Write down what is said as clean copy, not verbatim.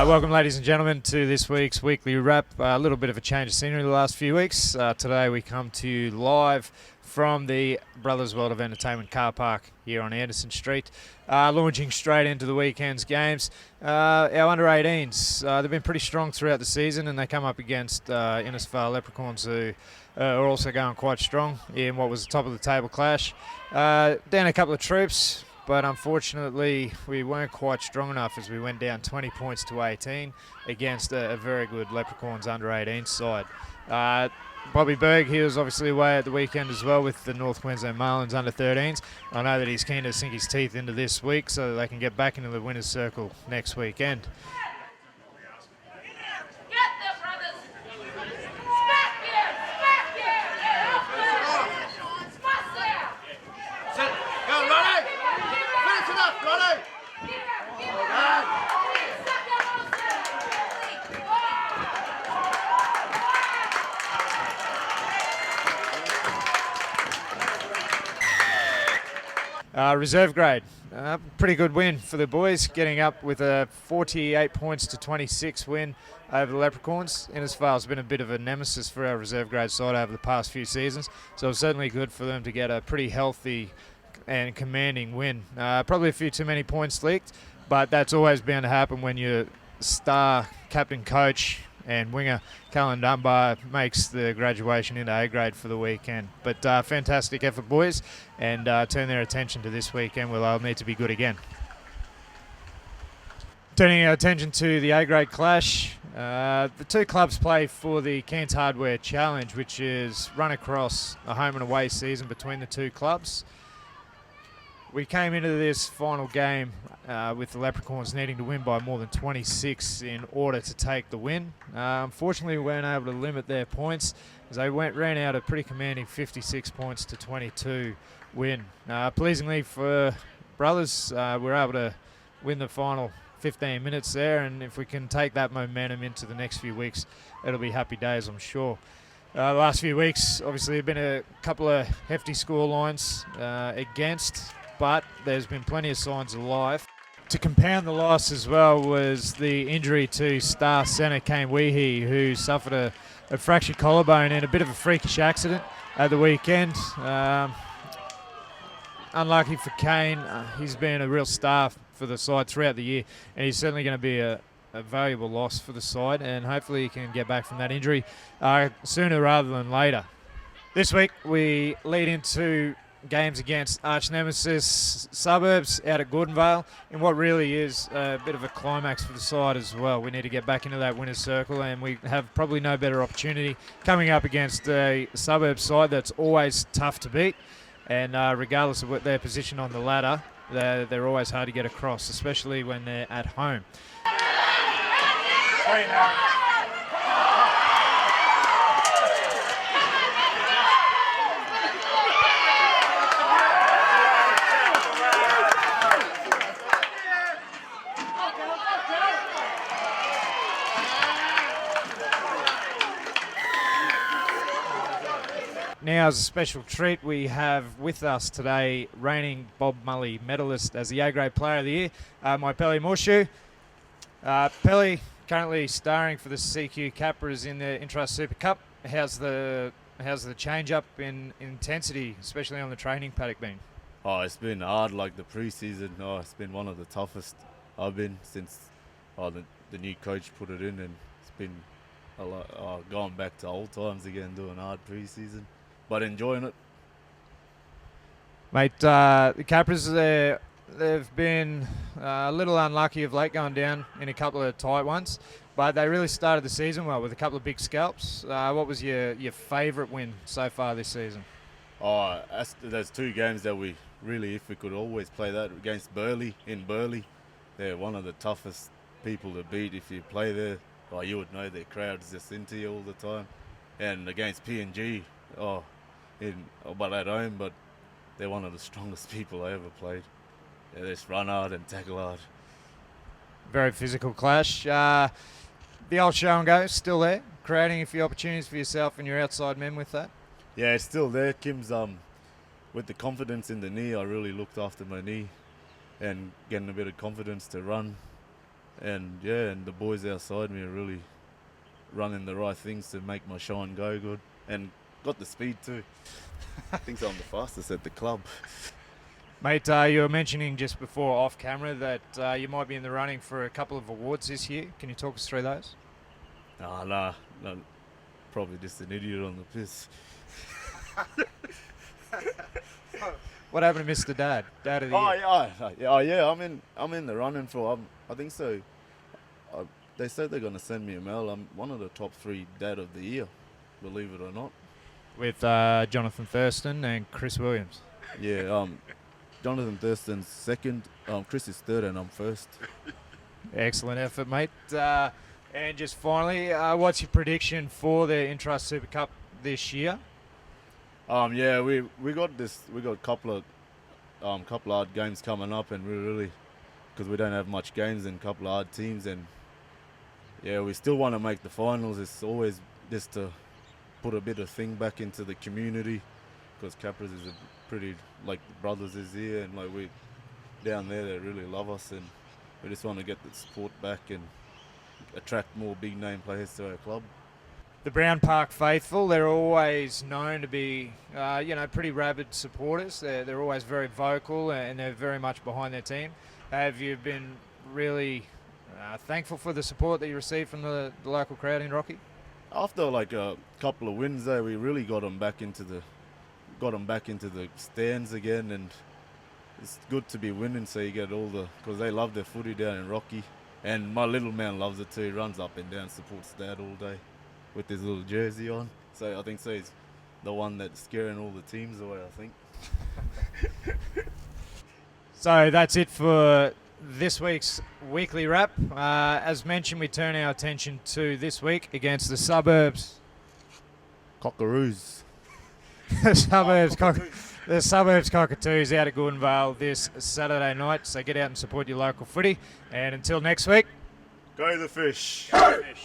Welcome, ladies and gentlemen, to this week's weekly wrap. A little bit of a change of scenery the last few weeks. Today we come to you live from the Brothers World of Entertainment car park here on Anderson Street, launching straight into the weekend's games. Our under-18s, they've been pretty strong throughout the season, and they come up against Innisfail Leprechauns, who are also going quite strong in what was the top of the table clash. Down a couple of troops, but unfortunately we weren't quite strong enough as we went down 20 points to 18 against a very good Leprechauns under-18 side. Bobby Berg, he was obviously away at the weekend as well with the North Queensland Marlins under-13s. I know that he's keen to sink his teeth into this week so that they can get back into the winner's circle next weekend. Reserve grade, pretty good win for the boys, getting up with a 48 points to 26 win over the Leprechauns. Innisfail's been a bit of a nemesis for our reserve grade side over the past few seasons, so it's certainly good for them to get a pretty healthy and commanding win. Probably a few too many points leaked, but that's always bound to happen when your star captain coach and winger Cullen Dunbar makes the graduation into A grade for the weekend. But fantastic effort, boys, and turn their attention to this weekend where they'll need to be good again. Turning our attention to the A grade clash, the two clubs play for the Cairns Hardware Challenge, which is run across a home and away season between the two clubs. We came into this final game with the Leprechauns needing to win by more than 26 in order to take the win. Unfortunately, we weren't able to limit their points as they ran out a pretty commanding 56 points to 22 win. Pleasingly for Brothers, we were able to win the final 15 minutes there, and if we can take that momentum into the next few weeks, it'll be happy days, I'm sure. The last few weeks, obviously, have been a couple of hefty score lines against, but there's been plenty of signs of life. To compound the loss as well was the injury to star centre Kane Weehee, who suffered a fractured collarbone in a bit of a freakish accident at the weekend. Unlucky for Kane, he's been a real star for the side throughout the year, and he's certainly going to be a valuable loss for the side, and hopefully he can get back from that injury sooner rather than later. This week we lead into games against arch nemesis Suburbs out at Gordonvale in what really is a bit of a climax for the side as well. We need to get back into that winner's circle, and we have probably no better opportunity coming up against a Suburbs side that's always tough to beat, and regardless of what their position on the ladder, they're always hard to get across, especially when they're at home. Now, as a special treat, we have with us today reigning Bob Mulley medalist as the A-grade player of the year, my Pele Morshu. Pele currently starring for the CQ Capras in the Intrust Super Cup. How's the change-up in intensity, especially on the training paddock, been? Oh, it's been hard, like the pre-season. Oh, it's been one of the toughest I've been since the new coach put it in, and it's been a lot, going back to old times again, doing hard pre-season. But enjoying it. Mate, the Capras, they've been a little unlucky of late, going down in a couple of tight ones, but they really started the season well with a couple of big scalps. What was your favourite win so far this season? Oh, there's two games that we really, if we could always play that against Burleigh, in Burleigh. They're one of the toughest people to beat if you play there. Oh, you would know their crowd's just into you all the time. And against PNG, but at home, but they're one of the strongest people I ever played. Yeah, they just run hard and tackle hard. Very physical clash. The old show and go still there, creating a few opportunities for yourself and your outside men with that? Yeah, it's still there. Kim's with the confidence in the knee, I really looked after my knee and getting a bit of confidence to run And and the boys outside me are really running the right things to make my shine go good, and got the speed too. I think I'm the fastest at the club. Mate, you were mentioning just before off camera that you might be in the running for a couple of awards this year. Can you talk us through those? Nah, probably just an idiot on the piss. What happened to Mr. Dad? Dad of the year. Yeah. I'm in the running for. I think so. They said they're gonna send me a mail. I'm one of the top 3 Dad of the Year, believe it or not. With Jonathan Thurston and Chris Williams. Yeah. Jonathan Thurston's second. Chris is third, and I'm first. Excellent effort, mate. And just finally, what's your prediction for the Intrust Super Cup this year? Yeah, we got a couple of hard games coming up, and we're really, because we don't have much games and a couple of hard teams, and yeah, we still want to make the finals. It's always just to put a bit of thing back into the community, because Capras is a pretty, like, brothers is here, and like we down there, they really love us, and we just want to get the support back and attract more big name players to our club. The Brown Park faithful, they're always known to be, pretty rabid supporters. They're always very vocal, and they're very much behind their team. Have you been really thankful for the support that you received from the local crowd in Rocky? After like a couple of wins there, we really got them back into the stands again, and it's good to be winning, so you get because they love their footy down in Rocky, and my little man loves it too. He runs up and down, supports Dad all day with his little jersey on. So I think he's the one that's scaring all the teams away, I think. So that's it for this week's weekly wrap. As mentioned, we turn our attention to this week against the Suburbs. Cockaroos. The Suburbs Cockatoos out at Gordonvale this Saturday night. So get out and support your local footy. And until next week, Go the fish. go fish.